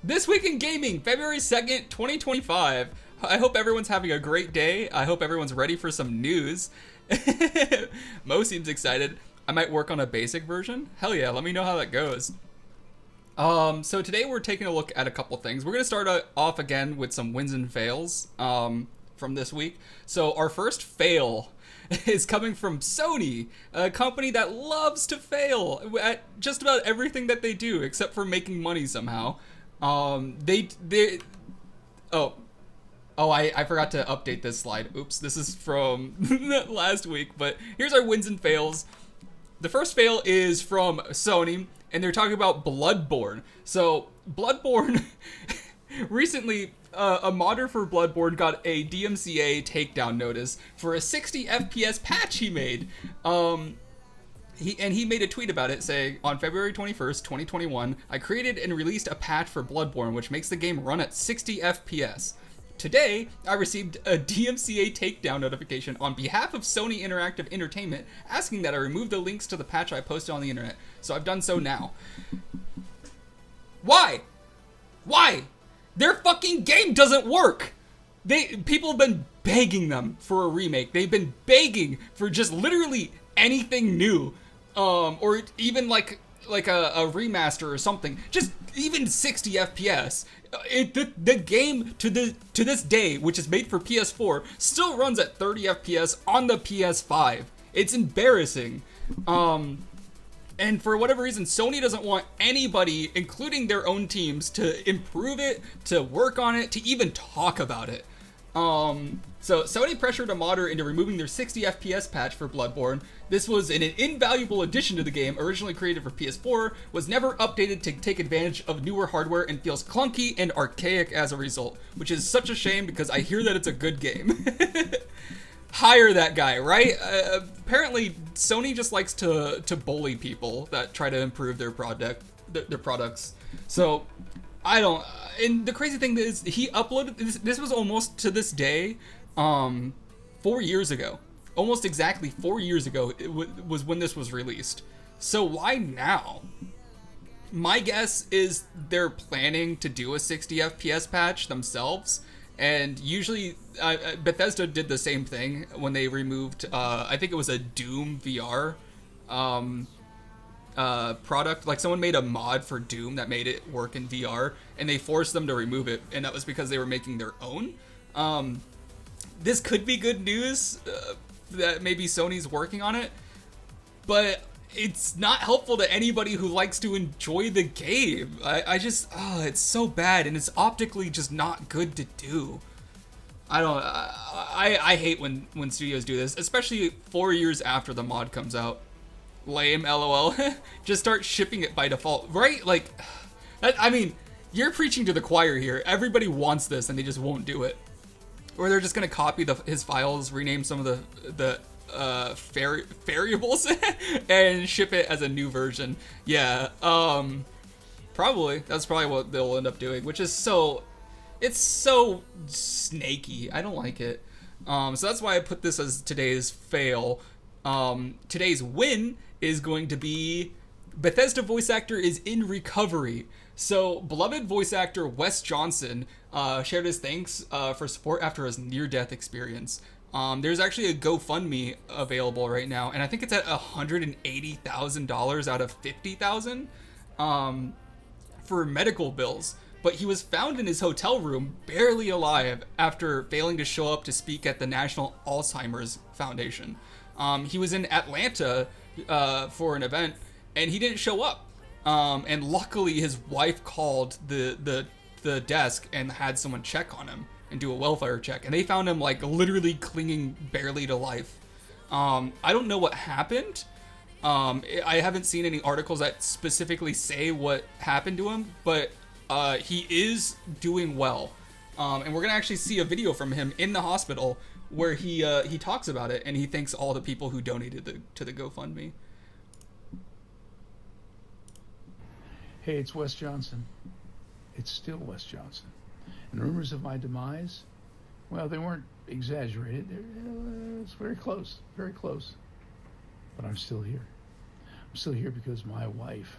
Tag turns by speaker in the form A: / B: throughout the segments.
A: This week in gaming, February 2nd, 2025. I hope everyone's having a great day. I hope everyone's ready for some news. Mo seems excited. I might work on a basic version. Hell yeah, let me know how that goes. So today we're taking a look at a couple things. We're going to start off again with some wins and fails from this week. So our first fail is coming from Sony, a company that loves to fail at just about everything that they do, except for making money somehow. They I forgot to update this slide. Oops, this is from last week, but here's our wins and fails. The first fail is from Sony, and they're talking about Bloodborne. So, Bloodborne, recently, a modder for Bloodborne got a DMCA takedown notice for a 60 FPS patch he made. He made a tweet about it saying, on February 21st, 2021, I created and released a patch for Bloodborne which makes the game run at 60 FPS. Today, I received a DMCA takedown notification on behalf of Sony Interactive Entertainment asking that I remove the links to the patch I posted on the internet. So I've done so now. Why? Why? Their fucking game doesn't work! People have been begging them for a remake. They've been begging for just literally anything new. Or even like a remaster or something. Just even 60 FPS. The game to this day, which is made for PS4, still runs at 30 FPS on the PS5. It's embarrassing. And for whatever reason, Sony doesn't want anybody, including their own teams, to improve it, to work on it, to even talk about it. So Sony pressured a modder into removing their 60 FPS patch for Bloodborne. This was an invaluable addition to the game, originally created for PS4, was never updated to take advantage of newer hardware, and feels clunky and archaic as a result, which is such a shame because I hear that it's a good game. Hire that guy, right? Apparently, Sony just likes to bully people that try to improve their products. So, I don't. And the crazy thing is, he uploaded this was almost to this day, 4 years ago. Almost exactly 4 years ago was when this was released. So why now? My guess is they're planning to do a 60 FPS patch themselves. And usually, Bethesda did the same thing when they removed, I think it was a Doom VR product. Like, someone made a mod for Doom that made it work in VR, and they forced them to remove it, and that was because they were making their own. This could be good news, that maybe Sony's working on it, but it's not helpful to anybody who likes to enjoy the game. It's so bad, and it's optically just not good to do. I hate when studios do this, especially 4 years after the mod comes out. Lame, lol. Just start shipping it by default, right? Like, I mean, you're preaching to the choir here. Everybody wants this, and they just won't do it. Or they're just gonna copy his files, rename some of the variables, and ship it as a new version. Yeah, probably. That's probably what they'll end up doing, which is it's so snaky. I don't like it. So that's why I put this as today's fail. Today's win is going to be Bethesda voice actor is in recovery. So, beloved voice actor Wes Johnson shared his thanks for support after his near-death experience. There's actually a GoFundMe available right now, and I think it's at $180,000 out of $50,000 for medical bills. But he was found in his hotel room, barely alive, after failing to show up to speak at the National Alzheimer's Foundation. He was in Atlanta for an event, and he didn't show up. And luckily, his wife called the desk and had someone check on him and do a welfare check, and they found him like literally clinging barely to life. I don't know what happened. I haven't seen any articles that specifically say what happened to him, but he is doing well. And we're gonna actually see a video from him in the hospital where he talks about it, and he thanks all the people who donated to the GoFundMe.
B: Hey, it's Wes Johnson. It's still Wes Johnson. And rumors of my demise, well, they weren't exaggerated. It's very close, very close. But I'm still here. I'm still here because my wife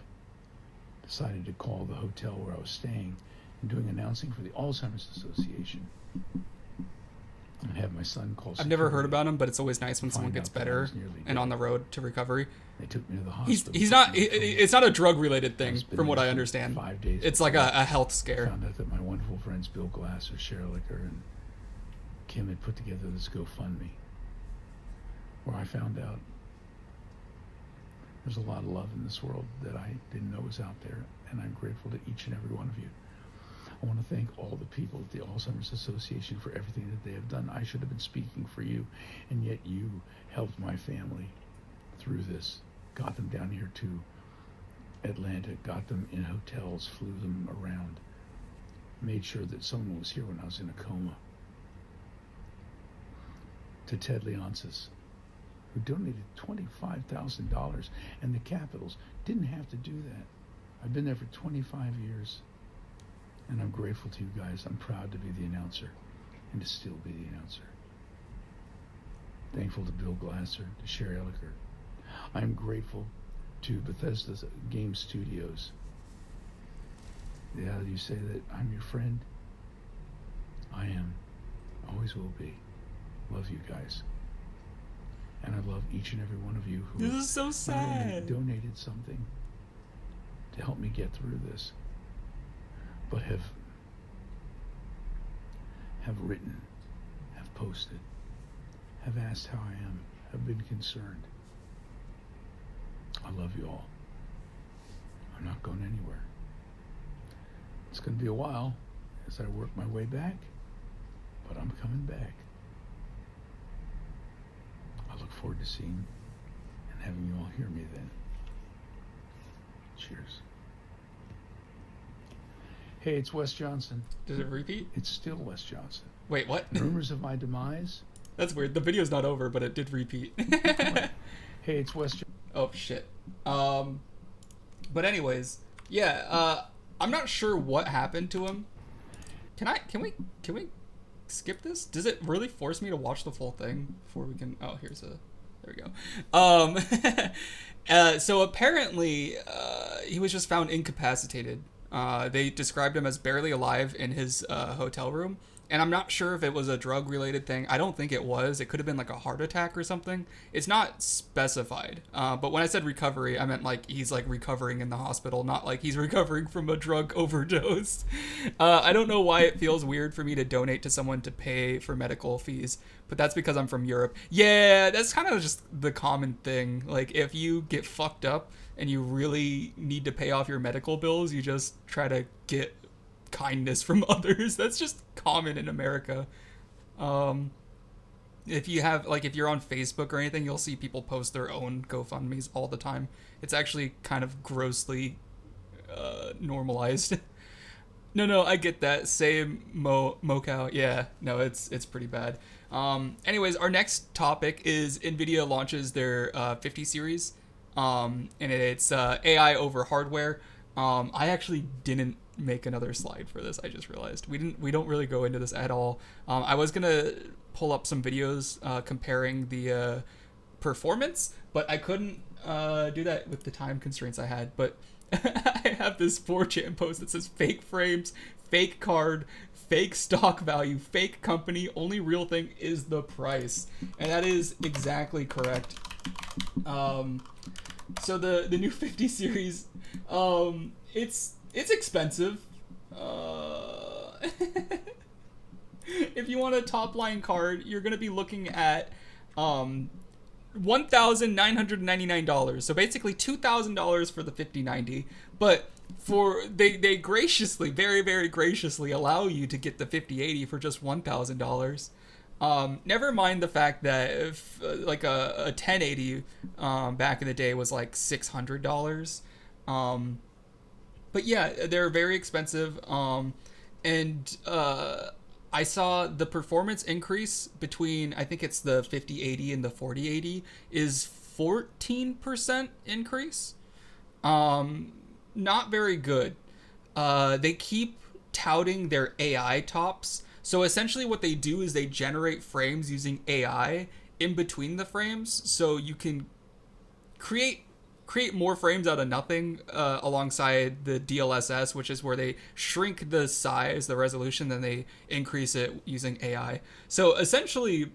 B: decided to call the hotel where I was staying I'm doing announcing for the Alzheimer's Association. And have my son call
A: I've never heard
B: security.
A: about him, but it's always nice when someone
B: Find
A: gets
B: out that I
A: better
B: was nearly
A: and
B: dead.
A: on the road to recovery.
B: They took me to the
A: He's
B: hospital.
A: he's not.
B: put me in a coma.
A: It's not a drug related
B: I
A: thing,
B: was been
A: from what
B: there
A: I
B: for
A: understand.
B: 5 days.
A: It's like
B: before
A: a health
B: I
A: scare.
B: found out that my wonderful friends Bill Glasser, Cheryl Licker, and Kim had put together this GoFundMe, where I found out there's a lot of love in this world that I didn't know was out there, and I'm grateful to each and every one of you. I want to thank all the people at the Alzheimer's Association for everything that they have done. I should have been speaking for you, and yet you helped my family through this. Got them down here to Atlanta, got them in hotels, flew them around, made sure that someone was here when I was in a coma. To Ted Leonsis, who donated $25,000, and the Capitals didn't have to do that. I've been there for 25 years. And I'm grateful to you guys. I'm proud to be the announcer and to still be the announcer. Thankful to Bill Glasser, to Sherry Elliker. I'm grateful to Bethesda Game Studios. Yeah, you say that I'm your friend. I am. Always will be. Love you guys. And I love each and every one of you who
A: This is so
B: not only
A: sad.
B: donated something to help me get through this, but have written, have posted, have asked how I am, have been concerned. I love you all. I'm not going anywhere. It's going to be a while as I work my way back, but I'm coming back. I look forward to seeing and having you all hear me then. Cheers. Hey, it's Wes Johnson.
A: Did it repeat?
B: It's still Wes Johnson.
A: Wait, what?
B: Rumors of my demise?
A: That's weird. The video's not over, but it did repeat.
B: Hey, it's Wes Johnson.
A: Oh shit. But anyways, yeah. I'm not sure what happened to him. Can we skip this? Does it really force me to watch the full thing before we can? Oh, there we go. So apparently, he was just found incapacitated. They described him as barely alive in his hotel room. And I'm not sure if it was a drug-related thing. I don't think it was. It could have been like a heart attack or something. It's not specified. But when I said recovery, I meant like he's like recovering in the hospital, not like he's recovering from a drug overdose. I don't know why it feels weird for me to donate to someone to pay for medical fees, but that's because I'm from Europe. Yeah, that's kind of just the common thing. Like if you get fucked up and you really need to pay off your medical bills, you just try to get kindness from others. That's just common in America. If you're on Facebook or anything, you'll see people post their own GoFundMes all the time. It's actually kind of grossly normalized. No, I get that. Same Mocow. Yeah, no, it's pretty bad. Anyways, our next topic is NVIDIA launches their 50 series. And it's AI over hardware. I actually didn't make another slide for this. I just realized we don't really go into this at all. I was gonna pull up some videos comparing the performance, but I couldn't do that with the time constraints I had. But I have this 4chan post that says fake frames, fake card, fake stock value, fake company, only real thing is the price. And that is exactly correct. So the new 50 series, it's expensive. If you want a top line card, you're gonna be looking at $1,999. So basically $2,000 for the 5090. But they graciously, very very graciously allow you to get the 5080 for just $1,000. Never mind the fact that if like a 1080 back in the day was like $600. But yeah, they're very expensive. And I saw the performance increase between, I think it's the 5080 and the 4080 is 14% increase. Not very good. They keep touting their AI tops. So essentially what they do is they generate frames using AI in between the frames. So you can create create more frames out of nothing alongside the DLSS, which is where they shrink the size, the resolution, then they increase it using AI. So essentially,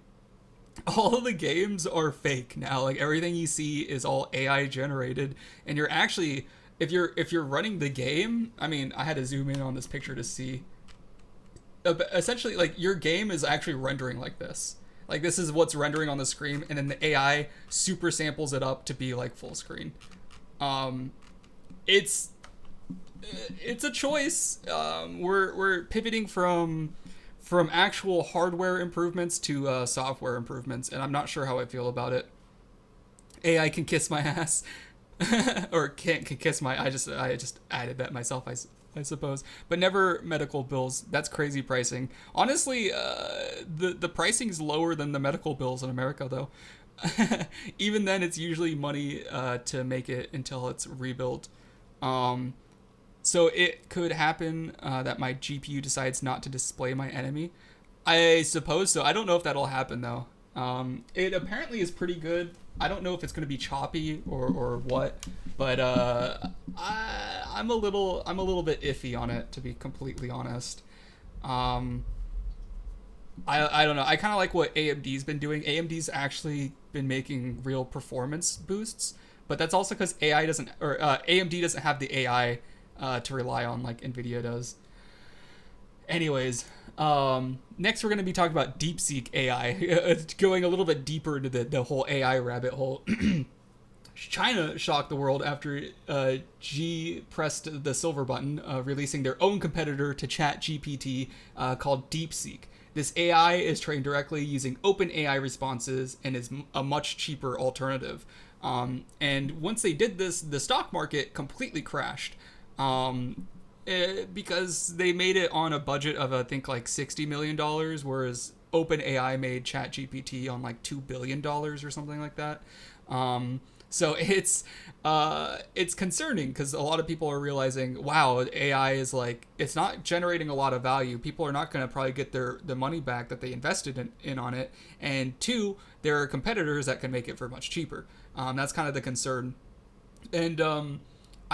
A: all of the games are fake now. Like everything you see is all AI generated, and you're actually, if you're running the game, I mean, I had to zoom in on this picture to see. Essentially, like your game is actually rendering like this. Like this is what's rendering on the screen, and then the AI super samples it up to be like full screen. It's a choice. We're pivoting from actual hardware improvements to software improvements, and I'm not sure how I feel about it. AI can kiss my ass, or can kiss my. I just added that myself. I suppose, but never medical bills. That's crazy pricing. Honestly, the pricing is lower than the medical bills in America, though. Even then, it's usually money to make it until it's rebuilt. So it could happen that my GPU decides not to display my enemy. I suppose so. I don't know if that'll happen though. It apparently is pretty good. I don't know if it's going to be choppy or what, but I'm a little bit iffy on it, to be completely honest. I don't know. I kind of like what AMD's been doing. AMD's actually been making real performance boosts, but that's also because AMD doesn't have the AI to rely on like Nvidia does. Anyways, next we're going to be talking about DeepSeek AI, going a little bit deeper into the whole AI rabbit hole. China shocked the world after Xi pressed the silver button, releasing their own competitor to ChatGPT called DeepSeek. This AI is trained directly using OpenAI responses and is a much cheaper alternative. And once they did this, the stock market completely crashed. Because they made it on a budget of I think like $60 million, whereas OpenAI made ChatGPT on like $2 billion or something like that. So it's concerning because a lot of people are realizing, wow, AI is like, it's not generating a lot of value. People are not going to probably get the money back that they invested in on it. And two, there are competitors that can make it for much cheaper. That's kind of the concern. And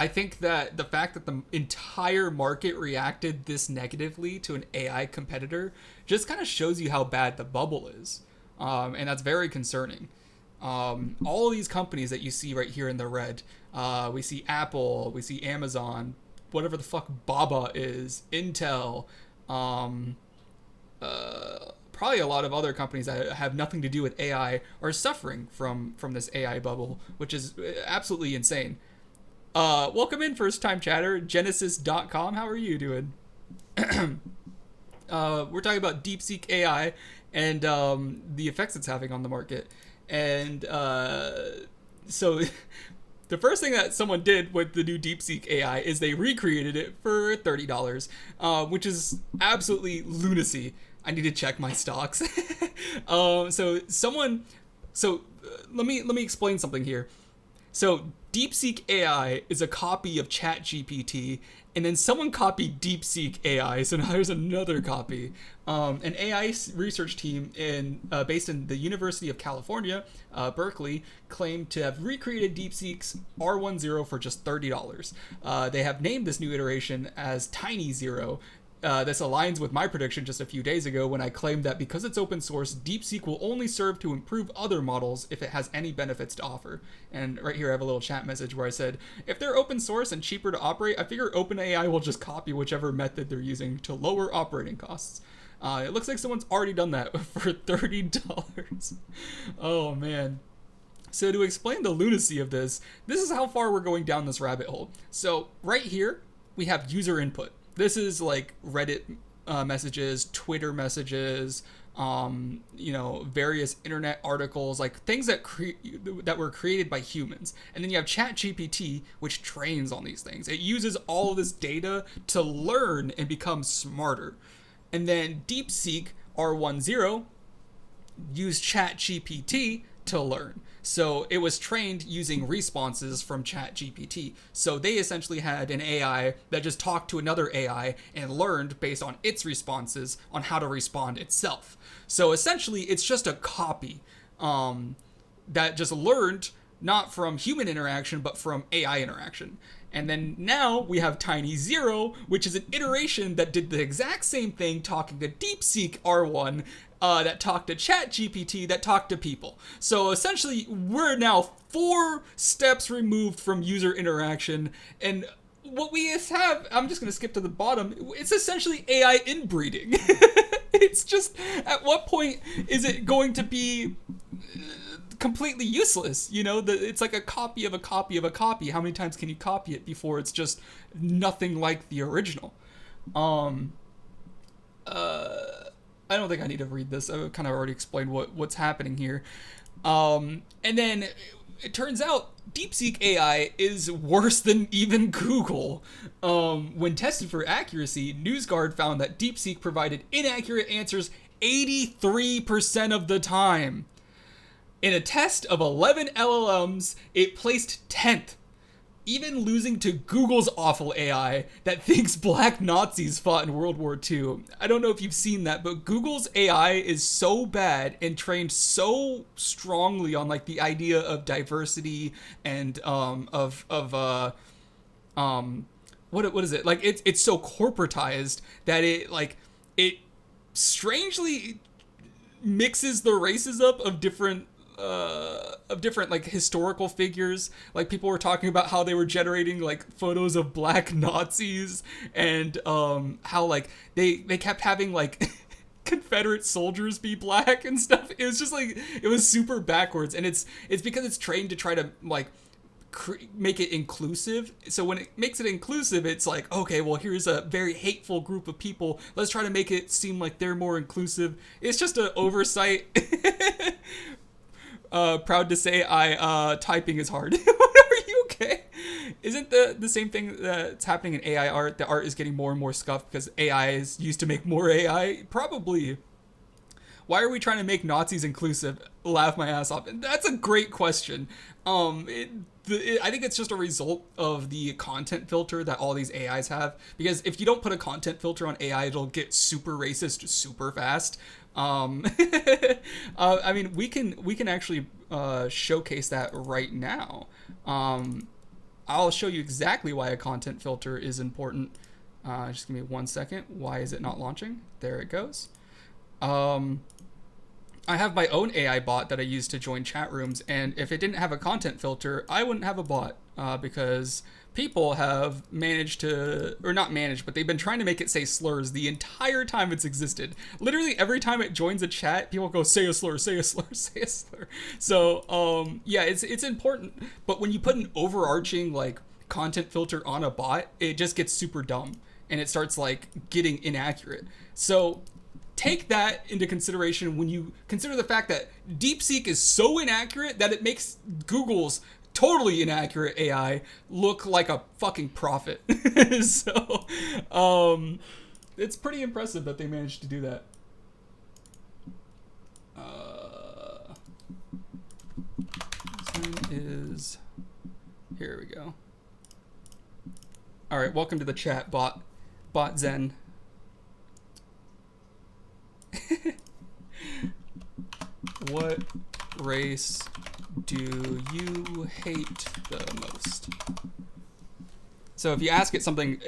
A: I think that the fact that the entire market reacted this negatively to an AI competitor just kind of shows you how bad the bubble is. And that's very concerning. All these companies that you see right here in the red, we see Apple, we see Amazon, whatever the fuck Baba is, Intel, probably a lot of other companies that have nothing to do with AI are suffering from this AI bubble, which is absolutely insane. Welcome in, first time chatter, Genesis.com. How are you doing? We're talking about DeepSeek AI and the effects it's having on the market. And so the first thing that someone did with the new DeepSeek AI is they recreated it for $30, which is absolutely lunacy. I need to check my stocks. Let me explain something here. So DeepSeek AI is a copy of ChatGPT, and then someone copied DeepSeek AI, so now there's another copy. An AI research team based in the University of California, Berkeley, claimed to have recreated DeepSeek's R10 for just $30. They have named this new iteration as Tiny Zero. This aligns with my prediction just a few days ago when I claimed that because it's open source, DeepSeek will only serve to improve other models if it has any benefits to offer. And right here I have a little chat message where I said, if they're open source and cheaper to operate, I figure OpenAI will just copy whichever method they're using to lower operating costs. It looks like someone's already done that for $30. Oh man. So to explain the lunacy of this is how far we're going down this rabbit hole. So right here, we have user input. This is like Reddit messages, Twitter messages, various internet articles, like things that were created by humans. And then you have ChatGPT, which trains on these things. It uses all of this data to learn and become smarter. And then DeepSeek R10 used ChatGPT to learn. So it was trained using responses from ChatGPT. So they essentially had an AI that just talked to another AI and learned based on its responses on how to respond itself. So essentially, it's just a copy that just learned not from human interaction, but from AI interaction. And then now we have Tiny Zero, which is an iteration that did the exact same thing, talking to DeepSeek R1, that talked to ChatGPT, that talked to people. So essentially, we're now 4 steps removed from user interaction, and what we have, I'm just going to skip to the bottom, it's essentially AI inbreeding. It's just, at what point is it going to be completely useless? You know, it's like a copy of a copy of a copy. How many times can you copy it before it's just nothing like the original? I don't think I need to read this. I've kind of already explained what's happening here. And then it turns out DeepSeek AI is worse than even Google. When tested for accuracy, NewsGuard found that DeepSeek provided inaccurate answers 83% of the time. In a test of 11 LLMs, it placed 10th, even losing to Google's awful AI that thinks black Nazis fought in World War II. I don't know if you've seen that, but Google's AI is so bad and trained so strongly on like the idea of diversity and what is it? Like it's so corporatized that it strangely mixes the races up of different like historical figures. Like people were talking about how they were generating like photos of black Nazis, and how like they kept having like Confederate soldiers be black and stuff. It was just like, it was super backwards, and it's because it's trained to try to like make it inclusive. So when it makes it inclusive, it's like, okay, well, here's a very hateful group of people, let's try to make it seem like they're more inclusive. It's just an oversight. Proud to say typing is hard. Are you okay? Isn't the same thing that's happening in AI art? The art is getting more and more scuffed because AI is used to make more AI? Probably. Why are we trying to make Nazis inclusive? Laugh my ass off. And that's a great question. I think it's just a result of the content filter that all these AIs have. Because if you don't put a content filter on AI, it'll get super racist super fast. I mean, we can actually showcase that right now. I'll show you exactly why a content filter is important. Just give me 1 second. Why is it not launching? There it goes. I have my own AI bot that I use to join chat rooms, and if it didn't have a content filter, I wouldn't have a bot, because people have managed to, or not managed, but they've been trying to make it say slurs the entire time it's existed. Literally every time it joins a chat, people go, say a slur, say a slur, say a slur. So, yeah, it's important, but when you put an overarching, like, content filter on a bot, it just gets super dumb, and it starts, like, getting inaccurate. So take that into consideration when you consider the fact that DeepSeek is so inaccurate that it makes Google's totally inaccurate AI look like a fucking prophet. So, it's pretty impressive that they managed to do that. This one is, here we go. All right, welcome to the chat, bot Zen. What race do you hate the most? So if you ask it something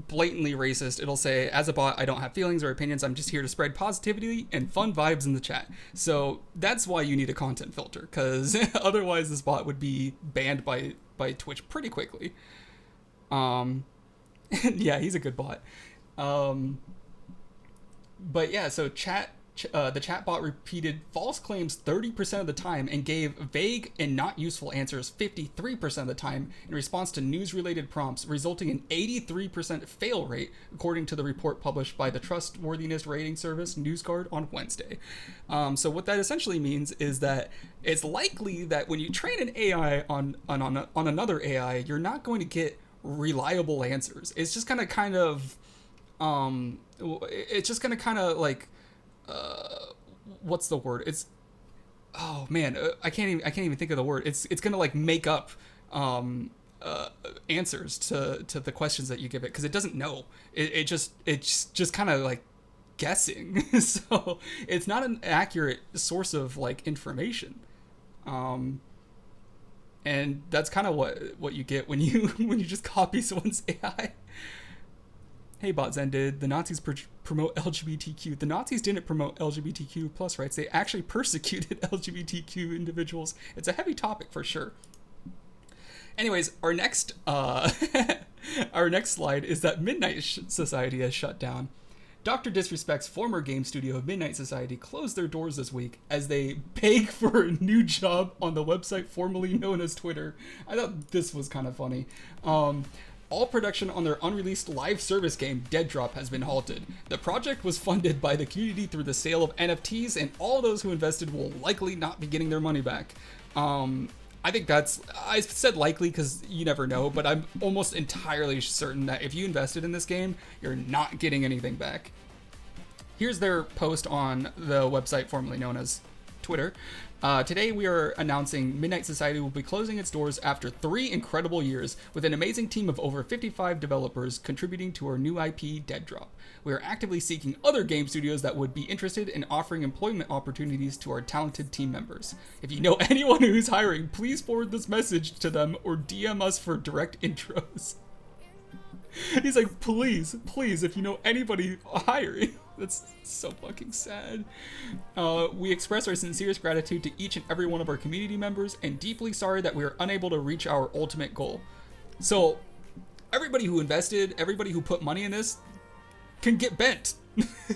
A: blatantly racist, it'll say, as a bot, I don't have feelings or opinions. I'm just here to spread positivity and fun vibes in the chat. So that's why you need a content filter, because otherwise this bot would be banned by Twitch pretty quickly. Yeah, he's a good bot. But yeah, so the chatbot repeated false claims 30% of the time and gave vague and not useful answers 53% of the time in response to news-related prompts, resulting in 83% fail rate, according to the report published by the trustworthiness rating service NewsGuard on Wednesday. So what that essentially means is that it's likely that when you train an AI on another AI, you're not going to get reliable answers. It's just gonna kind of like, what's the word? It's, oh man, I can't even think of the word. It's gonna like make up answers to the questions that you give it, because it doesn't know. It's just kind of like guessing. So it's not an accurate source of like information. And that's kind of what you get when you when you just copy someone's AI. Hey, BotZen did the Nazis promote LGBTQ? The Nazis didn't promote LGBTQ plus rights. They actually persecuted LGBTQ individuals. It's a heavy topic for sure. Anyways, our next our next slide is that Midnight Society has shut down. Dr. Disrespect's former game studio, Midnight Society, closed their doors this week as they beg for a new job on the website formerly known as Twitter. I thought this was kind of funny. All production on their unreleased live service game, Dead Drop, has been halted. The project was funded by the community through the sale of NFTs, and all those who invested will likely not be getting their money back. I think I said likely because you never know, but I'm almost entirely certain that if you invested in this game, you're not getting anything back. Here's their post on the website formerly known as Twitter. Today we are announcing Midnight Society will be closing its doors after 3 incredible years with an amazing team of over 55 developers contributing to our new IP, Dead Drop. We are actively seeking other game studios that would be interested in offering employment opportunities to our talented team members. If you know anyone who's hiring, please forward this message to them or DM us for direct intros. He's like, please, if you know anybody hiring. That's so fucking sad. We express our sincerest gratitude to each and every one of our community members and deeply sorry that we are unable to reach our ultimate goal. So, everybody who invested, everybody who put money in this can get bent.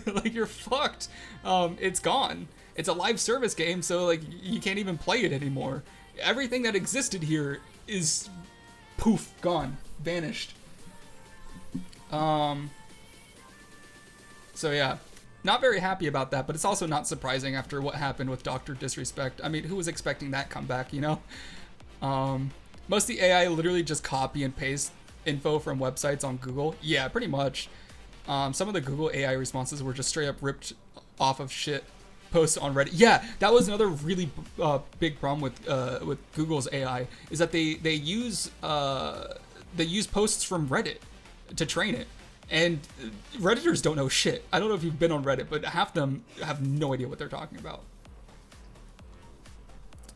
A: Like, you're fucked. It's gone. It's a live service game, so like you can't even play it anymore. Everything that existed here is poof, gone, vanished. So yeah, not very happy about that, but it's also not surprising after what happened with Dr. Disrespect. I mean, who was expecting that comeback, you know? Most of the AI literally just copy and paste info from websites on Google. Yeah, pretty much. Some of the Google AI responses were just straight up ripped off of shit posts on Reddit. Yeah, that was another really big problem with Google's AI, is that they use posts from Reddit to train it. And Redditors don't know shit. I don't know if you've been on Reddit, but half them have no idea what they're talking about.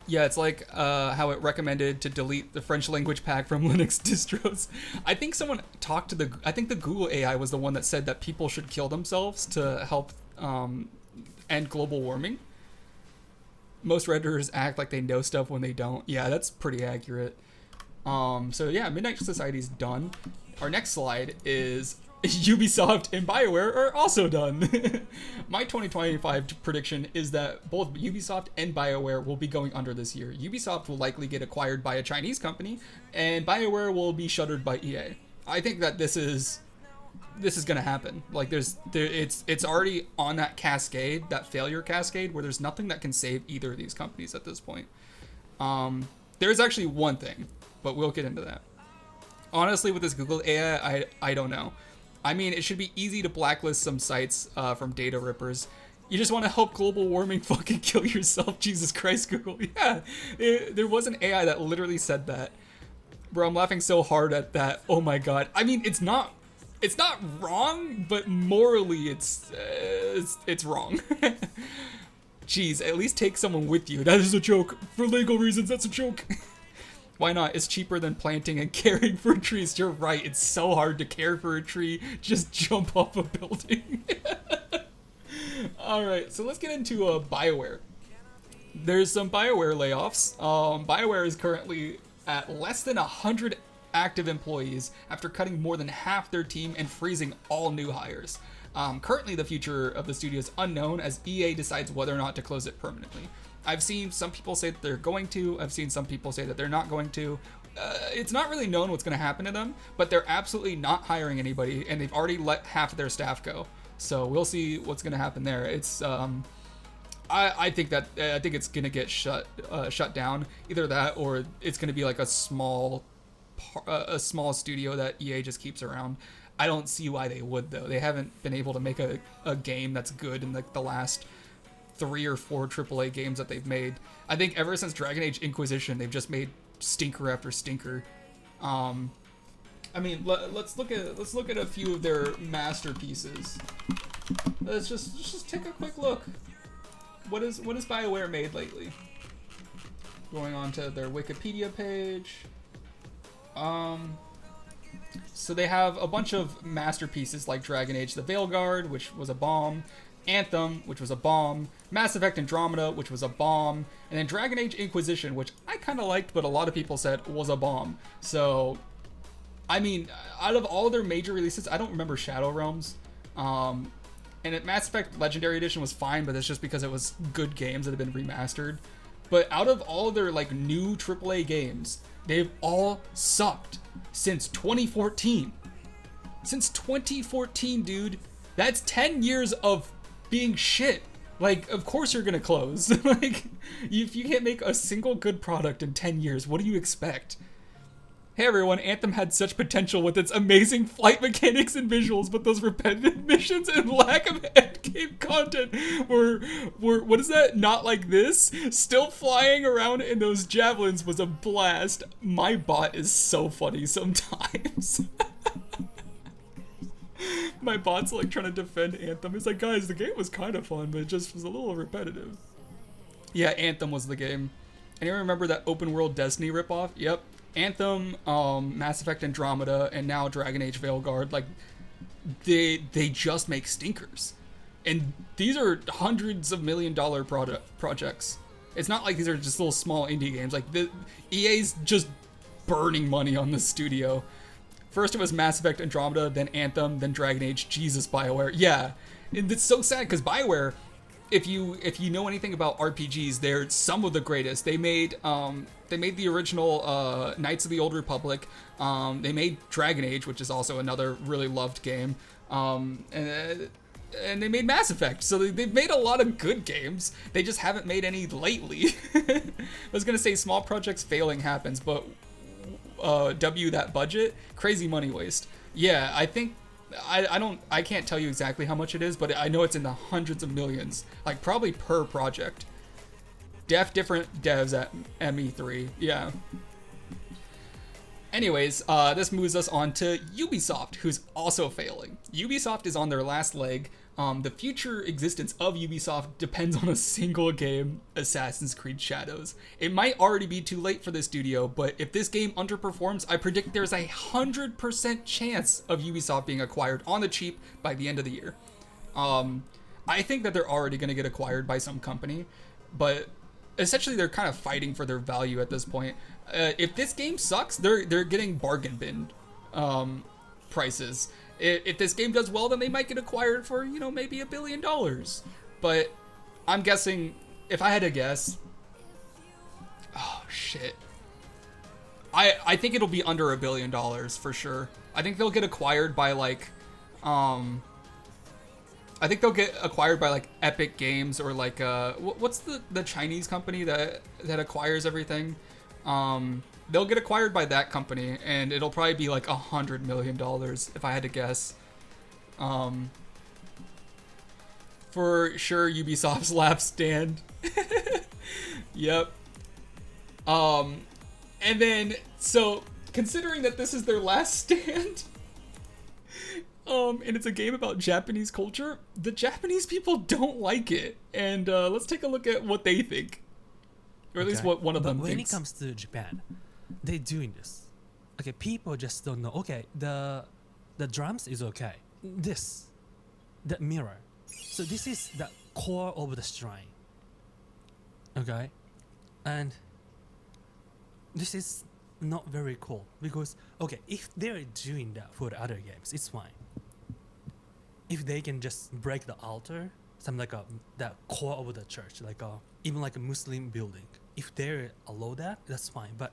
A: Yeah, it's like how it recommended to delete the French language pack from Linux distros. I think someone talked to I think the Google AI was the one that said that people should kill themselves to help end global warming. Most Redditors act like they know stuff when they don't. Yeah, that's pretty accurate. So yeah, Midnight Society's done. Our next slide is Ubisoft and BioWare are also done. My 2025 prediction is that both Ubisoft and BioWare will be going under this year. Ubisoft will likely get acquired by a Chinese company, and BioWare will be shuttered by EA. I think that this is gonna happen. Like it's already on that cascade, that failure cascade, where there's nothing that can save either of these companies at this point. There's actually one thing, but we'll get into that. Honestly, with this Google AI, I don't know. I mean, it should be easy to blacklist some sites from data rippers. You just want to help global warming, fucking kill yourself. Jesus Christ, Google. Yeah, there was an AI that literally said that. Bro, I'm laughing so hard at that. Oh my god. I mean, it's not wrong, but morally it's wrong. Jeez, at least take someone with you. That is a joke. For legal reasons, that's a joke. Why not? It's cheaper than planting and caring for trees. You're right. It's so hard to care for a tree. Just jump off a building. All right, so let's get into BioWare. There's some BioWare layoffs. BioWare is currently at less than 100 active employees after cutting more than half their team and freezing all new hires. Currently, the future of the studio is unknown as EA decides whether or not to close it permanently. I've seen some people say that they're going to. I've seen some people say that they're not going to. It's not really known what's going to happen to them, but they're absolutely not hiring anybody, and they've already let half of their staff go. So we'll see what's going to happen there. It's I think it's going to get shut down. Either that, or it's going to be like a small studio that EA just keeps around. I don't see why they would, though. They haven't been able to make a game that's good in like the last 3 or 4 AAA games that they've made. I think ever since Dragon Age Inquisition, they've just made stinker after stinker. I mean, let's look at a few of their masterpieces. Let's just take a quick look. What has BioWare made lately? Going on to their Wikipedia page. So they have a bunch of masterpieces like Dragon Age the Veilguard, which was a bomb, Anthem, which was a bomb, Mass Effect Andromeda, which was a bomb, and then Dragon Age Inquisition, which I kind of liked, but a lot of people said was a bomb. So, I mean, out of all their major releases, I don't remember Shadow Realms. And Mass Effect Legendary Edition was fine, but that's just because it was good games that have been remastered. But out of all their like new AAA games, they've all sucked since 2014. Since 2014, dude. That's 10 years of being shit. Like, of course you're gonna close. Like, if you can't make a single good product in 10 years, what do you expect? Hey everyone, Anthem had such potential with its amazing flight mechanics and visuals, but those repetitive missions and lack of endgame content were what is that? Not like this? Still flying around in those javelins was a blast. My bot is so funny sometimes. My bot's like trying to defend Anthem. It's like, guys, the game was kind of fun, but it just was a little repetitive. Yeah, Anthem was the game. Anyone remember that open world Destiny ripoff? Yep. Anthem, Mass Effect Andromeda, and now Dragon Age Veilguard, like, they just make stinkers. And these are hundreds of $1 million projects. It's not like these are just little small indie games. Like, EA's just burning money on the studio. First it was Mass Effect Andromeda, then Anthem, then Dragon Age. Jesus, BioWare. Yeah. And it's so sad, because BioWare, if you know anything about RPGs, they're some of the greatest. They made the original Knights of the Old Republic. They made Dragon Age, which is also another really loved game. And they made Mass Effect. So they've made a lot of good games. They just haven't made any lately. I was gonna say small projects failing happens, but that budget, crazy money waste. Yeah, I think I can't tell you exactly how much it is, but I know it's in the hundreds of millions, like probably per project. Different devs at ME3, yeah. Anyways, this moves us on to Ubisoft, who's also failing. Ubisoft is on their last leg. The future existence of Ubisoft depends on a single game, Assassin's Creed Shadows. It might already be too late for the studio, but if this game underperforms, I predict there's 100% chance of Ubisoft being acquired on the cheap by the end of the year. I think that they're already going to get acquired by some company, but essentially they're kind of fighting for their value at this point. If this game sucks, they're getting bargain bin prices. If this game does well, then they might get acquired for, maybe $1 billion. But I'm guessing, if I had to guess, oh shit, I think it'll be under $1 billion for sure. I think they'll get acquired by Epic Games, or like what's the Chinese company that acquires everything? They'll get acquired by that company, and it'll probably be like $100 million if I had to guess. For sure, Ubisoft's last stand. Yep. And then, so considering that this is their last stand, and it's a game about Japanese culture, the Japanese people don't like it. And let's take a look at what they think, or at least what one of them thinks.
C: When it comes to Japan, they're doing this. Okay, people just don't know. Okay, the drums is okay. The mirror. So this is the core of the shrine. Okay, and this is not very cool because if they're doing that for the other games, it's fine. If they can just break the altar, something like that core of the church, even like a Muslim building, if they allow that, that's fine. But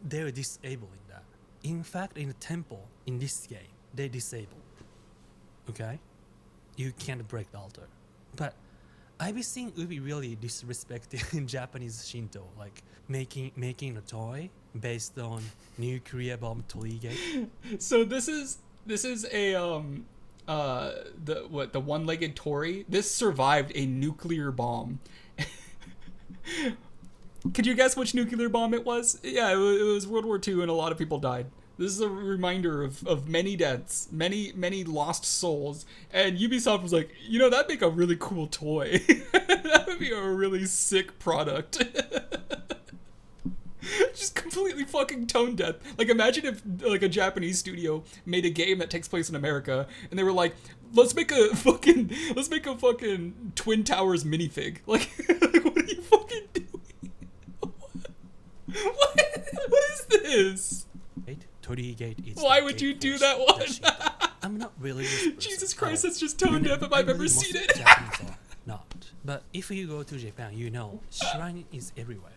C: they're disabling that. In fact, in the temple in this game, they disable. Okay, you can't break the altar. But I've been seeing Ubi really disrespecting Japanese Shinto, like making a toy based on nuclear bomb TWIG.
A: So this is a the one-legged Tory. This survived a nuclear bomb. Could you guess which nuclear bomb it was? Yeah, it was World War II, and a lot of people died. This is a reminder of many deaths, many lost souls. And Ubisoft was like, that'd make a really cool toy. That would be a really sick product. Just completely fucking tone deaf. Like, imagine if like a Japanese studio made a game that takes place in America, and they were like, let's make a fucking Twin Towers minifig. Like, what are you fucking doing? What is this?
C: TWIG is
A: Why
C: the
A: would you
C: gate
A: do
C: force
A: that one?
C: that I'm not really
A: Jesus Christ, that's just tone deaf if I've ever seen it.
C: Japanese are not. But if you go to Japan, you know shrine is everywhere.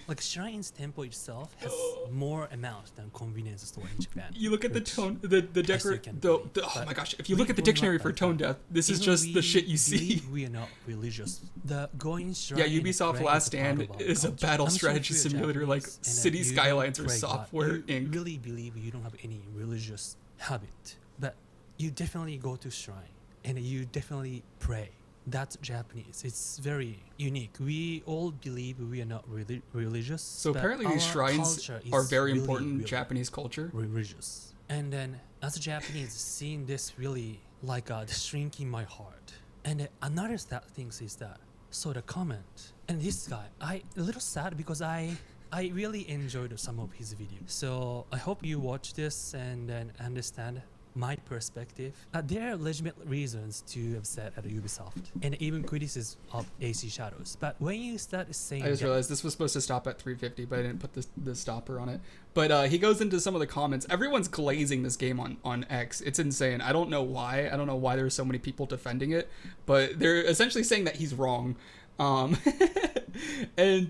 C: Like Shrine's temple itself has more amount than convenience store in Japan.
A: You look at the tone, oh my gosh! If you look at the dictionary for tone deaf, this is just the shit you see.
C: We are not religious. The going shrine.
A: Yeah, Ubisoft Last Stand is a battle strategy simulator like City Skylines or Software Inc.
C: You really believe you don't have any religious habit, but you definitely go to shrine and you definitely pray. That's Japanese. It's very unique. We all believe we are not religious.
A: So apparently these shrines are very important in Japanese culture.
C: Religious. And then as a Japanese, seeing this really like shrinking my heart. And another sad thing is that, so the comment, and this guy, I a little sad because I really enjoyed some of his videos. So I hope you watch this and then understand my perspective. There are legitimate reasons to upset at Ubisoft and even criticism of AC Shadows. But when you start saying,
A: I just realized this was supposed to stop at 350, but I didn't put the stopper on it. But he goes into some of the comments. Everyone's glazing this game on X. It's insane. I don't know why. I don't know why there's so many people defending it, but they're essentially saying that he's wrong. And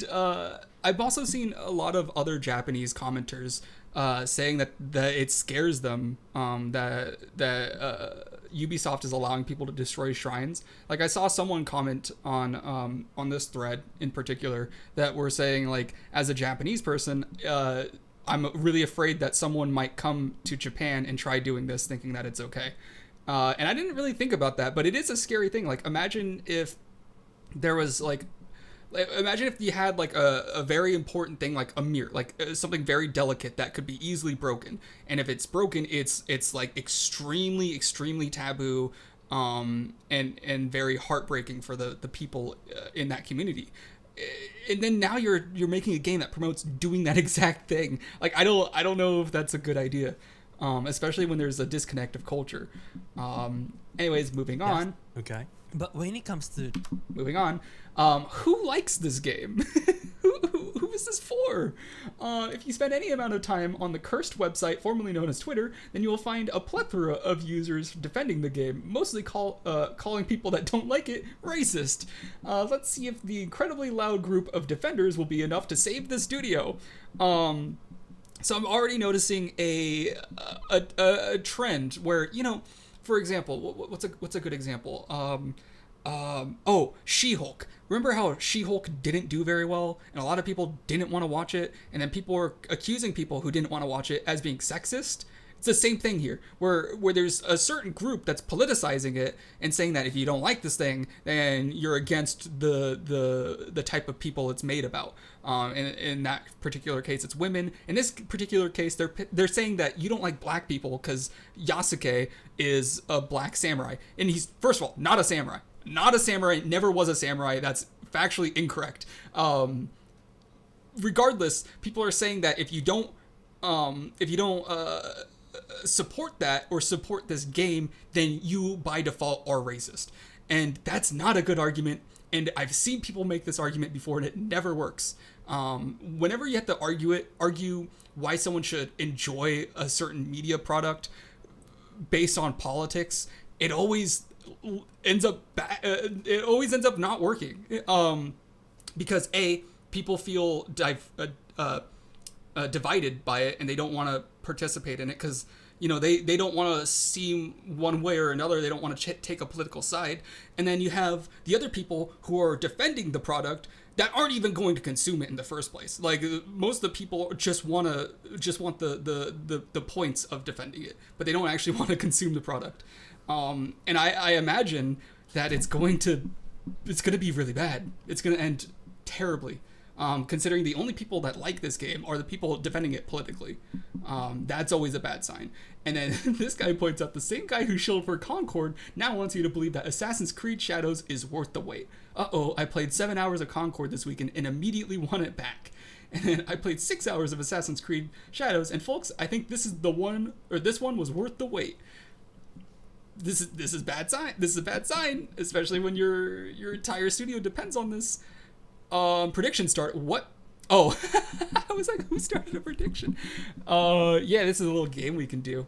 A: I've also seen a lot of other Japanese commenters saying that it scares them that Ubisoft is allowing people to destroy shrines. Like I saw someone comment on this thread in particular that were saying like, as a Japanese person, I'm really afraid that someone might come to Japan and try doing this thinking that it's okay. And I didn't really think about that, but it is a scary thing. Like imagine if there was like, imagine if you had like a very important thing like a mirror, like something very delicate that could be easily broken, and if it's broken, it's like extremely taboo, and very heartbreaking for the people in that community. And then now you're making a game that promotes doing that exact thing. Like I don't know if that's a good idea, especially when there's a disconnect of culture. Anyways, moving on.
C: Okay. But when it comes to
A: moving on, who likes this game? who is this for? If you spend any amount of time on the cursed website formerly known as Twitter, then you will find a plethora of users defending the game, mostly calling people that don't like it racist. Let's see if the incredibly loud group of defenders will be enough to save the studio. So I'm already noticing a trend where, you know, for example, what's a good example? She-Hulk. Remember how She-Hulk didn't do very well, and a lot of people didn't want to watch it, and then people were accusing people who didn't want to watch it as being sexist? It's the same thing here, where there's a certain group that's politicizing it and saying that if you don't like this thing, then you're against the type of people it's made about. In that particular case, it's women. In this particular case, they're saying that you don't like black people because Yasuke is a black samurai, and he's, first of all, not a samurai. Not a samurai, never was a samurai. That's factually incorrect. Regardless, people are saying that if you don't support that or support this game, then you by default are racist. And that's not a good argument. And I've seen people make this argument before, and it never works. Whenever you have to argue why someone should enjoy a certain media product based on politics, it always ends up not working, because people feel divided by it, and they don't want to participate in it because, you know, they don't want to seem one way or another. They don't want to take a political side. And then you have the other people who are defending the product that aren't even going to consume it in the first place. Like most of the people just want the points of defending it, but they don't actually want to consume the product. And I imagine that it's going to be really bad. It's going to end terribly, considering the only people that like this game are the people defending it politically. That's always a bad sign. And then this guy points out the same guy who shilled for Concord now wants you to believe that Assassin's Creed Shadows is worth the wait. I played 7 hours of Concord this weekend and immediately want it back. And then I played 6 hours of Assassin's Creed Shadows, and folks, I think this is the one, or this one was worth the wait. This is bad sign. This is a bad sign, especially when your entire studio depends on this. Prediction start. What? Oh, I was like, who started a prediction? Yeah, this is a little game we can do.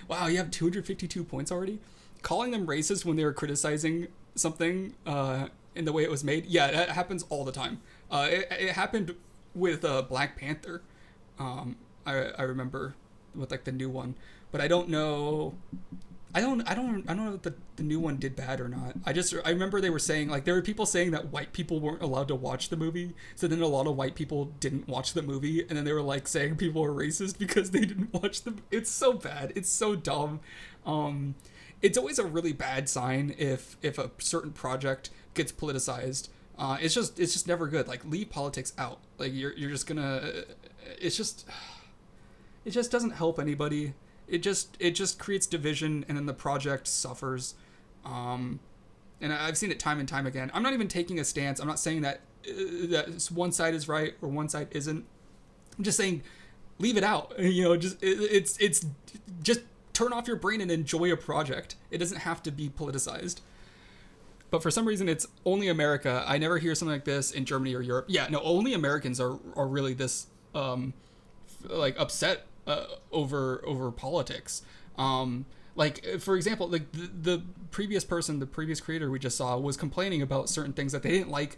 A: Wow, you have 252 points already. Calling them racist when they were criticizing something in the way it was made. Yeah, that happens all the time. It happened with Black Panther. I remember with like the new one. But I don't know. I don't know if the new one did bad or not. I remember they were saying, like, there were people saying that white people weren't allowed to watch the movie. So then a lot of white people didn't watch the movie, and then they were like saying people were racist because they didn't watch the. It's so bad. It's so dumb. It's always a really bad sign if a certain project gets politicized. It's just never good. Like, leave politics out. Like, you're just gonna. It just doesn't help anybody. It just creates division, and then the project suffers. And I've seen it time and time again. I'm not even taking a stance. I'm not saying that one side is right or one side isn't. I'm just saying, leave it out. You know, it's just turn off your brain and enjoy a project. It doesn't have to be politicized. But for some reason, it's only America. I never hear something like this in Germany or Europe. Yeah, no, only Americans are really this like upset over politics. Like, for example, like the previous creator we just saw was complaining about certain things that they didn't like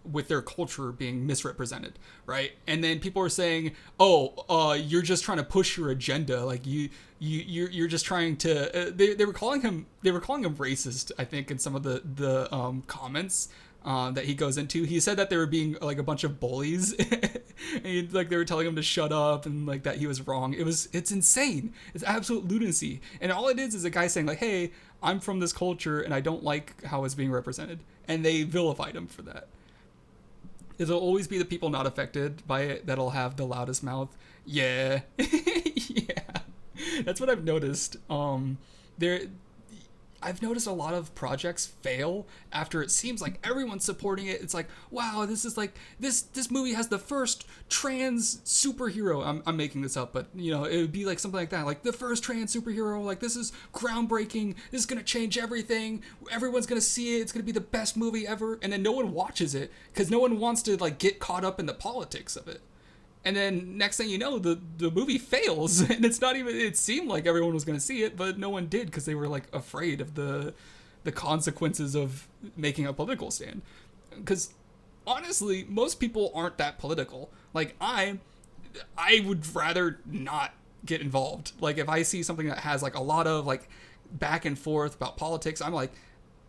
A: with their culture being misrepresented, right? And then people were saying, "Oh, you're just trying to push your agenda. Like you're just trying to." They were calling him racist, I think, in some of the comments that he goes into. He said that they were being like a bunch of bullies. And like they were telling him to shut up and like that he was wrong. It's insane. It's absolute lunacy. And all it is a guy saying like, "Hey, I'm from this culture and I don't like how it's being represented." And they vilified him for that. It'll always be the people not affected by it that'll have the loudest mouth. Yeah. Yeah. That's what I've noticed. I've noticed a lot of projects fail after it seems like everyone's supporting it. It's like, wow, this is like this movie has the first trans superhero. I'm making this up, but you know, it would be like something like that. Like the first trans superhero, like this is groundbreaking. This is going to change everything. Everyone's going to see it. It's going to be the best movie ever. And then no one watches it because no one wants to like get caught up in the politics of it. And then next thing you know, the movie fails, and it's not even. It seemed like everyone was going to see it, but no one did because they were like afraid of the consequences of making a political stand. Because honestly, most people aren't that political. Like I would rather not get involved. Like if I see something that has like a lot of like back and forth about politics, I'm like,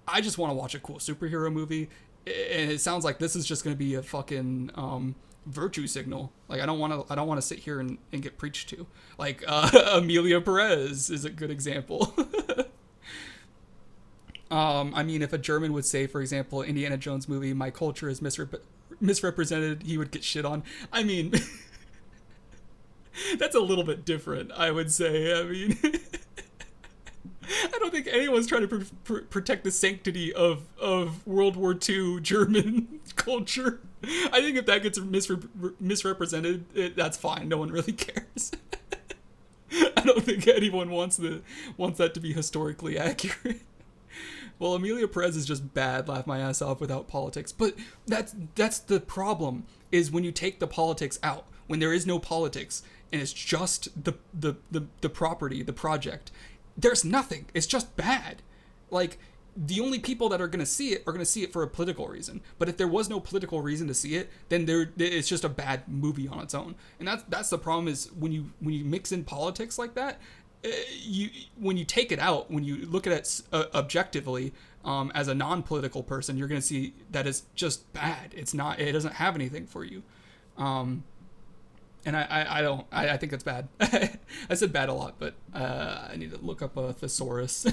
A: I just want to watch a cool superhero movie. And it sounds like this is just going to be a fucking virtue signal. Like I don't want to sit here and get preached to. Like Amelia Perez is a good example. I mean, if a German would say, for example, Indiana Jones movie, my culture is misrepresented, he would get shit on. I mean, that's a little bit different, I would say. I mean, I don't think anyone's trying to protect the sanctity of World War II German culture. I think if that gets misrepresented, that's fine. No one really cares. I don't think anyone wants that to be historically accurate. Well, Amelia Perez is just bad. Laugh my ass off without politics. But that's the problem. Is when you take the politics out, when there is no politics and it's just the property, the project. There's nothing. It's just bad. Like, the only people that are going to see it are going to see it for a political reason. But if there was no political reason to see it, then it's just a bad movie on its own. And that's the problem is when you mix in politics like that, when you take it out, when you look at it objectively as a non-political person, you're going to see that it's just bad. It doesn't have anything for you. And I think it's bad. I said bad a lot, but I need to look up a thesaurus.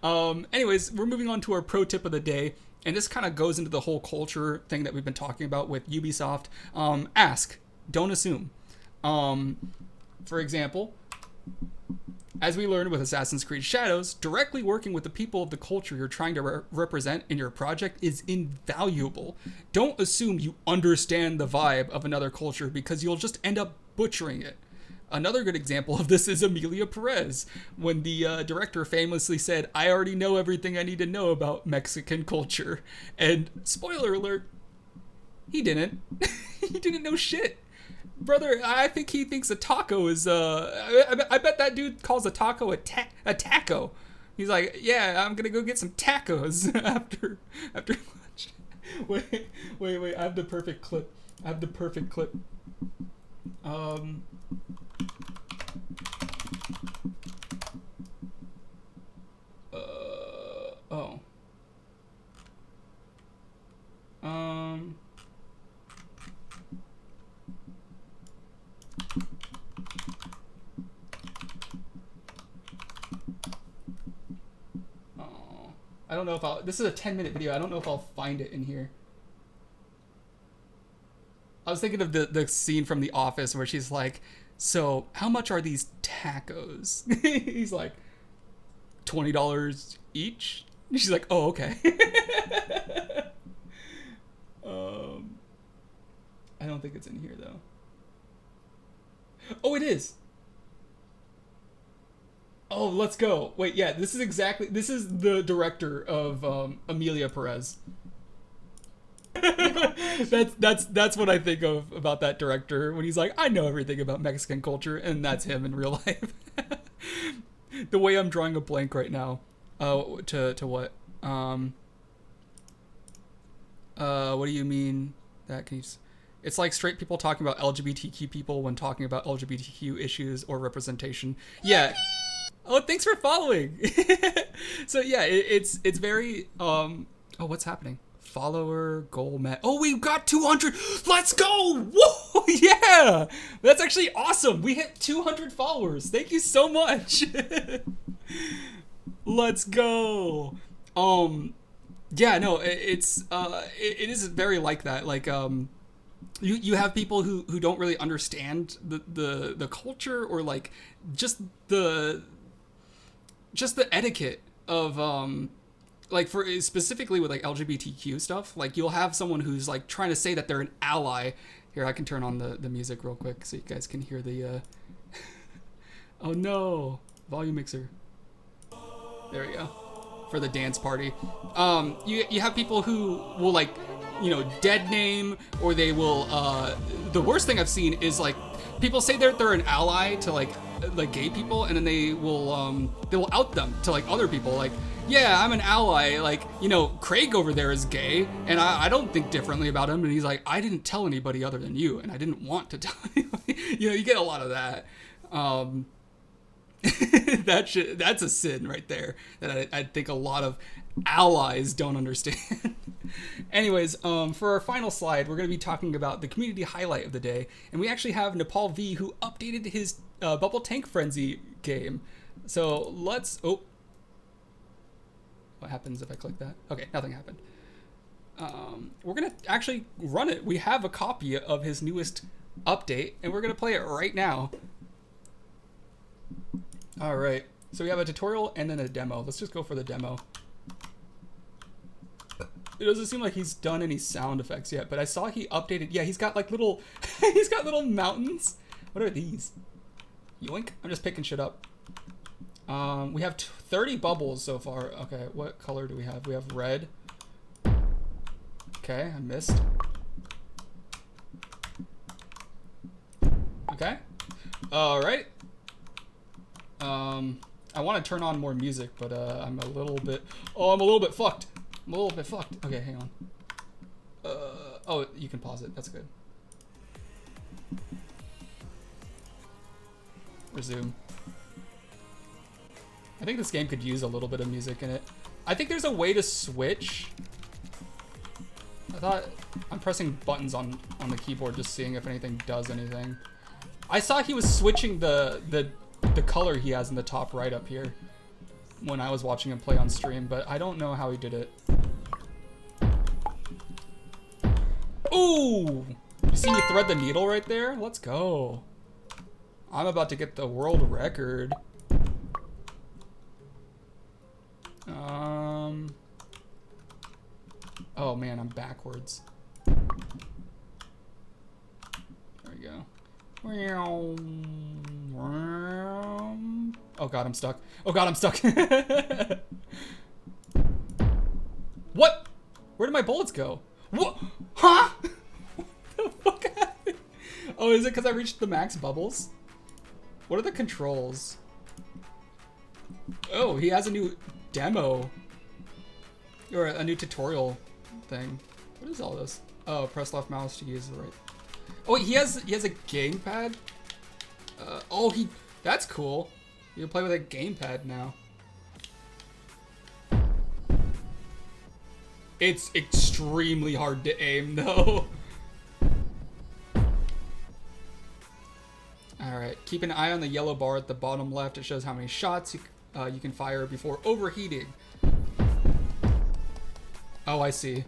A: Anyways, we're moving on to our pro tip of the day. And this kind of goes into the whole culture thing that we've been talking about with Ubisoft. Ask, don't assume. For example, As we learned with Assassin's Creed Shadows, directly working with the people of the culture you're trying to represent in your project is invaluable. Don't assume you understand the vibe of another culture because you'll just end up butchering it. Another good example of this is Emilia Perez, when the director famously said, "I already know everything I need to know about Mexican culture." And spoiler alert, he didn't. He didn't know shit. Brother, I think he thinks a taco is, I bet that dude calls a taco a taco. He's like, yeah, I'm gonna go get some tacos after lunch. Wait, I have the perfect clip. Oh. I don't know if I'll... This is a 10-minute video. I don't know if I'll find it in here. I was thinking of the scene from The Office where she's like, so how much are these tacos? He's like, $20 each? And she's like, oh, okay. I don't think it's in here, though. Oh, it is. Oh, let's go. Wait, yeah, this is the director of Emilia Perez. That's what I think of about that director when he's like, I know everything about Mexican culture, and that's him in real life. The way I'm drawing a blank right now. To what? What do you mean? That can you just... It's like straight people talking about LGBTQ people when talking about LGBTQ issues or representation. Yeah. Oh, thanks for following. So yeah, it's very oh, what's happening? Follower goal met. Oh, we got 200. Let's go. Whoa, yeah. That's actually awesome. We hit 200 followers. Thank you so much. Let's go. Yeah, no, it is very like that. Like you have people who don't really understand the culture or like just the etiquette of like for specifically with like LGBTQ stuff. Like you'll have someone who's like trying to say that they're an ally. Here, I can turn on the music real quick so you guys can hear the oh no, volume mixer. There we go. For the dance party. You have people who will like, you know, dead name, or they will the worst thing I've seen is like people say they're an ally to like gay people, and then they will out them to like other people, like, yeah, I'm an ally, like, you know, Craig over there is gay and I don't think differently about him, and he's like, I didn't tell anybody other than you, and I didn't want to tell anybody. You know, you get a lot of that. That's a sin right there that I think a lot of allies don't understand. Anyways, for our final slide, we're going to be talking about the community highlight of the day, and we actually have Nepal V, who updated his Bubble Tank Frenzy game. So let's... Oh. What happens if I click that? Okay, nothing happened. We're going to actually run it. We have a copy of his newest update, and we're going to play it right now. All right, so we have a tutorial and then a demo. Let's just go for the demo. It doesn't seem like he's done any sound effects yet, but I saw he updated. Yeah, he's got like little, he's got little mountains. What are these? Yoink, I'm just picking shit up. We have 30 bubbles so far. Okay, what color do we have? We have red. Okay, I missed. Okay, all right. I want to turn on more music, but I'm a little bit fucked. I'm a little bit fucked. Okay, hang on. Oh, you can pause it. That's good. Resume. I think this game could use a little bit of music in it. I think there's a way to switch. I thought I'm pressing buttons on the keyboard, just seeing if anything does anything. I saw he was switching the color he has in the top right up here when I was watching him play on stream, but I don't know how he did it. Ooh! You see me thread the needle right there? Let's go. I'm about to get the world record. Oh man, I'm backwards. There we go. Oh god, I'm stuck. Oh god, I'm stuck. What? Where did my bullets go? What? Huh? What the fuck happened? Oh, is it because I reached the max bubbles? What are the controls? Oh, he has a new demo. Or a new tutorial thing. What is all this? Oh, press left mouse to use the right. Oh wait, he has a gamepad? That's cool. You can play with a gamepad now. It's extremely hard to aim though. Alright, keep an eye on the yellow bar at the bottom left. It shows how many shots you can fire before overheating. Oh, I see.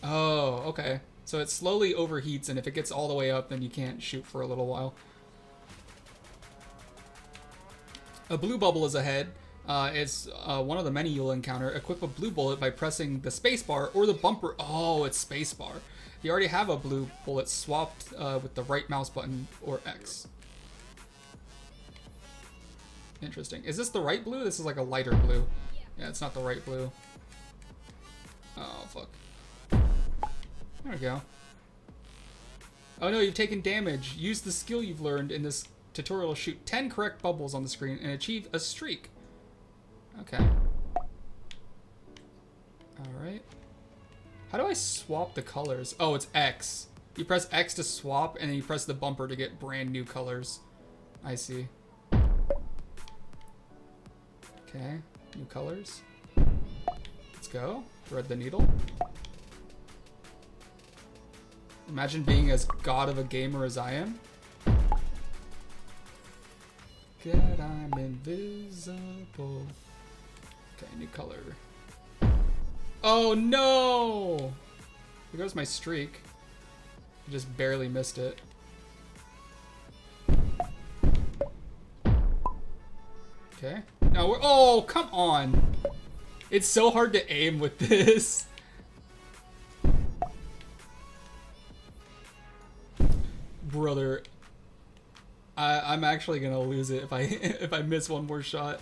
A: Oh, okay. So it slowly overheats, and if it gets all the way up, then you can't shoot for a little while. A blue bubble is ahead. It's one of the many you'll encounter. Equip a blue bullet by pressing the spacebar or the bumper. Oh, it's spacebar. You already have a blue bullet swapped with the right mouse button or X. Interesting. Is this the right blue? This is like a lighter blue. Yeah, it's not the right blue. Oh, fuck. There we go. Oh no, you've taken damage. Use the skill you've learned in this tutorial to shoot 10 correct bubbles on the screen and achieve a streak. Okay. Alright. How do I swap the colors? Oh, it's X. You press X to swap, and then you press the bumper to get brand new colors. I see. Okay, new colors. Let's go. Thread the needle. Imagine being as god of a gamer as I am. God, I'm invisible. Okay, new color. Oh no! There goes my streak. I just barely missed it. Okay. Now we're. Oh, come on! It's so hard to aim with this. Brother, I'm actually gonna lose it if I miss one more shot.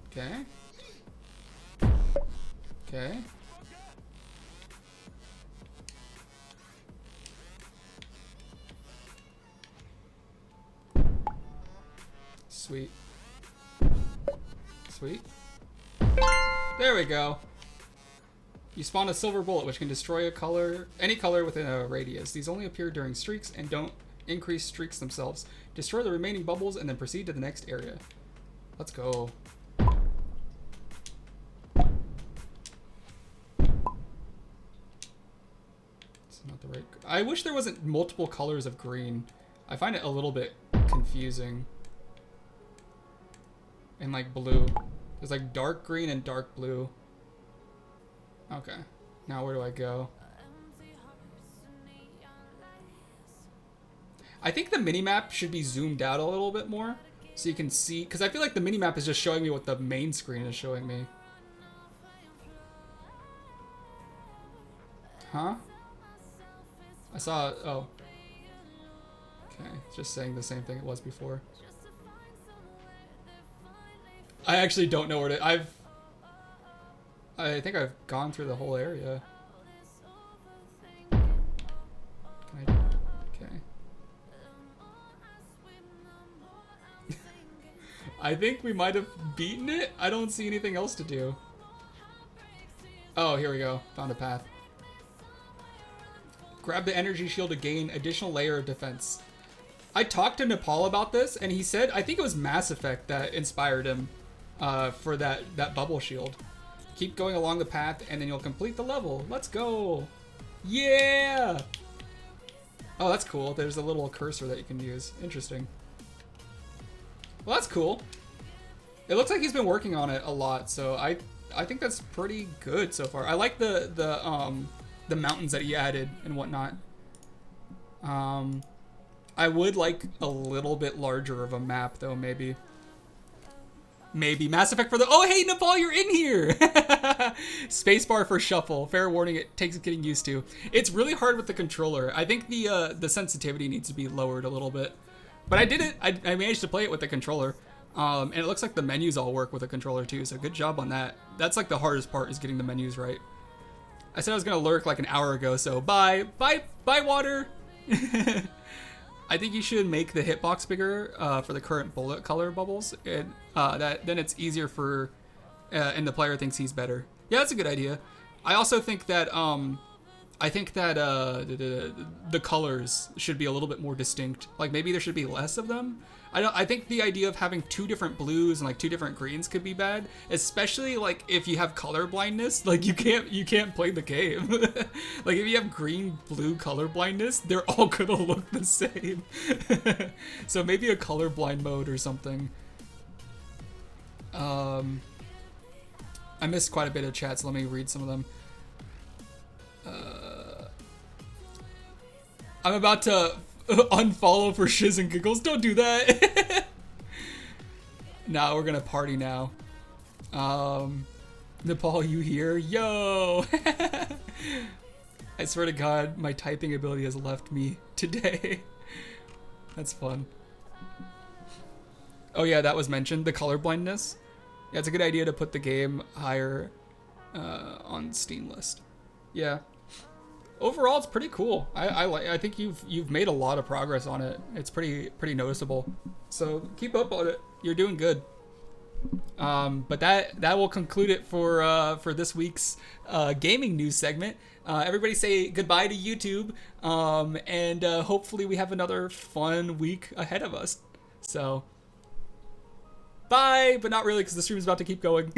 A: Okay. Okay. Sweet. Sweet. There we go. You spawn a silver bullet, which can destroy any color within a radius. These only appear during streaks and don't increase streaks themselves. Destroy the remaining bubbles and then proceed to the next area. Let's go. It's not the right. I wish there wasn't multiple colors of green. I find it a little bit confusing. And like blue. There's like dark green and dark blue. Okay. Now where do I go? I think the minimap should be zoomed out a little bit more so you can see, because I feel like the minimap is just showing me what the main screen is showing me. Huh? I saw, oh. Okay, it's just saying the same thing it was before. I actually don't know where to. I think I've gone through the whole area. Okay. I think we might have beaten it. I don't see anything else to do. Oh, here we go. Found a path. Grab the energy shield to gain additional layer of defense. I talked to Nepal about this, and he said, I think it was Mass Effect that inspired him. For that bubble shield. Keep going along the path and then you'll complete the level. Let's go. Yeah. Oh, that's cool. There's a little cursor that you can use. Interesting. Well, that's cool. It looks like he's been working on it a lot, so I think that's pretty good so far. I like the mountains that he added and whatnot. I would like a little bit larger of a map though, maybe. Maybe Mass Effect for the... Oh, hey, Nepal, you're in here! Spacebar for shuffle. Fair warning, it takes getting used to. It's really hard with the controller. I think the sensitivity needs to be lowered a little bit. But I did it. I managed to play it with the controller. And it looks like the menus all work with the controller too, so good job on that. That's like the hardest part, is getting the menus right. I said I was going to lurk like an hour ago, so bye. Bye, water! I think you should make the hitbox bigger for the current bullet color bubbles, and then it's easier for, and the player thinks he's better. Yeah, that's a good idea. I also think that the colors should be a little bit more distinct. Like maybe there should be less of them. I think the idea of having 2 different blues and like 2 different greens could be bad, especially like if you have color blindness. Like you can't play the game. Like if you have green blue color blindness, they're all gonna look the same. So maybe a colorblind mode or something. I missed quite a bit of chats. Let me read some of them. I'm about to unfollow for shiz and giggles. Don't do that. Nah, we're gonna party now. Nepal, you here? Yo! I swear to God, my typing ability has left me today. That's fun. Oh yeah, that was mentioned. The color blindness. Yeah, it's a good idea to put the game higher on Steam list. Yeah. Overall, it's pretty cool. I think you've made a lot of progress on it. It's pretty noticeable. So keep up on it. You're doing good. But that will conclude it for this week's gaming news segment. Everybody say goodbye to YouTube, and hopefully we have another fun week ahead of us. So bye, but not really, because the stream's about to keep going.